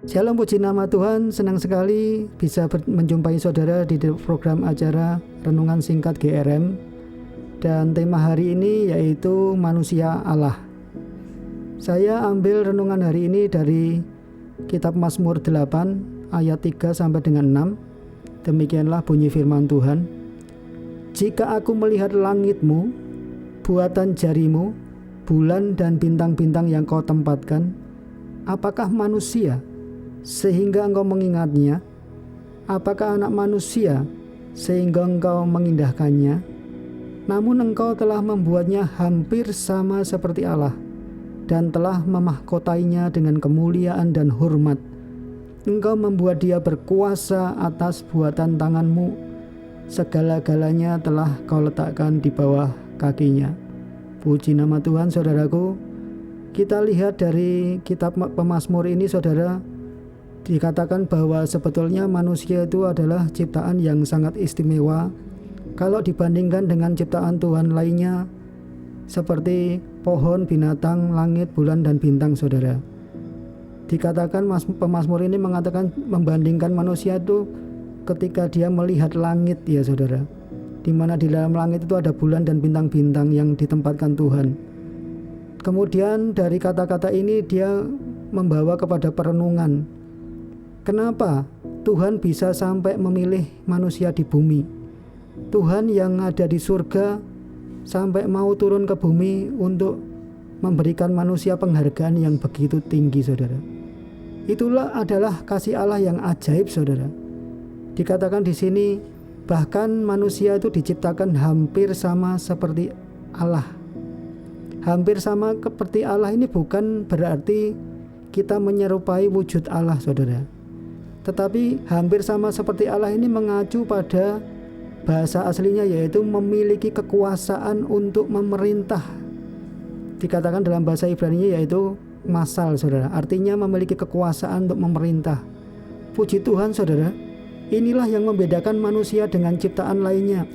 Shalom, puji nama Tuhan. Senang sekali bisa menjumpai saudara di program acara Renungan Singkat GRM. Dan tema hari ini yaitu Manusia Allah. Saya ambil renungan hari ini dari Kitab Mazmur 8 ayat 3 sampai dengan 6. Demikianlah bunyi firman Tuhan. Jika aku melihat langitmu, buatan jarimu, bulan dan bintang-bintang yang kau tempatkan, apakah manusia sehingga engkau mengingatnya? Apakah anak manusia sehingga engkau mengindahkannya? Namun engkau telah membuatnya hampir sama seperti Allah dan telah memahkotainya dengan kemuliaan dan hormat. Engkau membuat dia berkuasa atas buatan tanganmu. Segala-galanya telah kau letakkan di bawah kakinya. Puji nama Tuhan, saudaraku. Kita lihat dari kitab Pemazmur ini, saudara, dikatakan bahwa sebetulnya manusia itu adalah ciptaan yang sangat istimewa kalau dibandingkan dengan ciptaan Tuhan lainnya seperti pohon, binatang, langit, bulan, dan bintang, saudara. Dikatakan pemazmur ini mengatakan membandingkan manusia itu ketika dia melihat langit, ya saudara, di mana di dalam langit itu ada bulan dan bintang-bintang yang ditempatkan Tuhan. Kemudian dari kata-kata ini dia membawa kepada perenungan. Kenapa Tuhan bisa sampai memilih manusia di bumi? Tuhan yang ada di surga sampai mau turun ke bumi untuk memberikan manusia penghargaan yang begitu tinggi, saudara. Itulah adalah kasih Allah yang ajaib, saudara. Dikatakan di sini bahkan manusia itu diciptakan hampir sama seperti Allah. Hampir sama seperti Allah ini bukan berarti kita menyerupai wujud Allah, saudara. Tetapi hampir sama seperti Allah ini mengacu pada bahasa aslinya, yaitu memiliki kekuasaan untuk memerintah. Dikatakan dalam bahasa Ibrani yaitu masal, saudara. Artinya memiliki kekuasaan untuk memerintah. Puji Tuhan, saudara. Inilah yang membedakan manusia dengan ciptaan lainnya.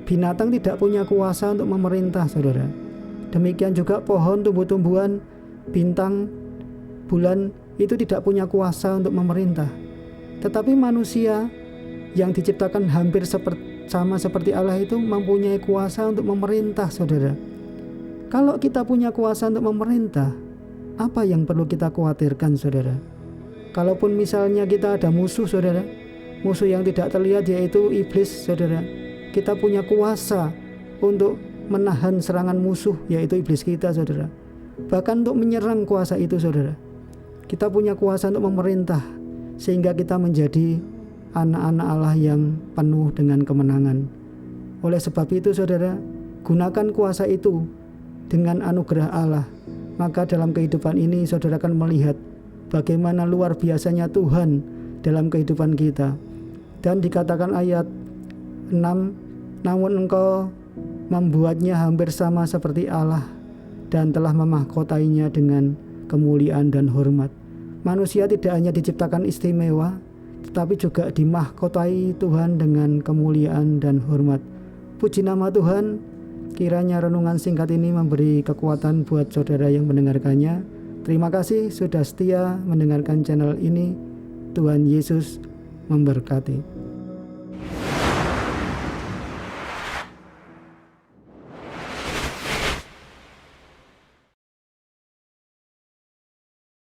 Binatang tidak punya kuasa untuk memerintah, saudara. Demikian juga pohon, tumbuh-tumbuhan, bintang, bulan itu tidak punya kuasa untuk memerintah. Tetapi manusia yang diciptakan hampir sama seperti Allah itu mempunyai kuasa untuk memerintah, saudara. Kalau kita punya kuasa untuk memerintah, apa yang perlu kita khawatirkan, saudara? Kalaupun misalnya kita ada musuh, saudara, musuh yang tidak terlihat yaitu iblis, saudara, kita punya kuasa untuk menahan serangan musuh yaitu iblis kita, saudara. Bahkan untuk menyerang kuasa itu, saudara, kita punya kuasa untuk memerintah sehingga kita menjadi anak-anak Allah yang penuh dengan kemenangan. Oleh sebab itu, saudara, gunakan kuasa itu dengan anugerah Allah. Maka dalam kehidupan ini saudara akan melihat bagaimana luar biasanya Tuhan dalam kehidupan kita. Dan dikatakan ayat 6, namun engkau membuatnya hampir sama seperti Allah dan telah memahkotainya dengan kemuliaan dan hormat. Manusia tidak hanya diciptakan istimewa, tetapi juga dimahkotai Tuhan dengan kemuliaan dan hormat. Puji nama Tuhan. Kiranya renungan singkat ini memberi kekuatan buat saudara yang mendengarkannya. Terima kasih sudah setia mendengarkan channel ini. Tuhan Yesus memberkati.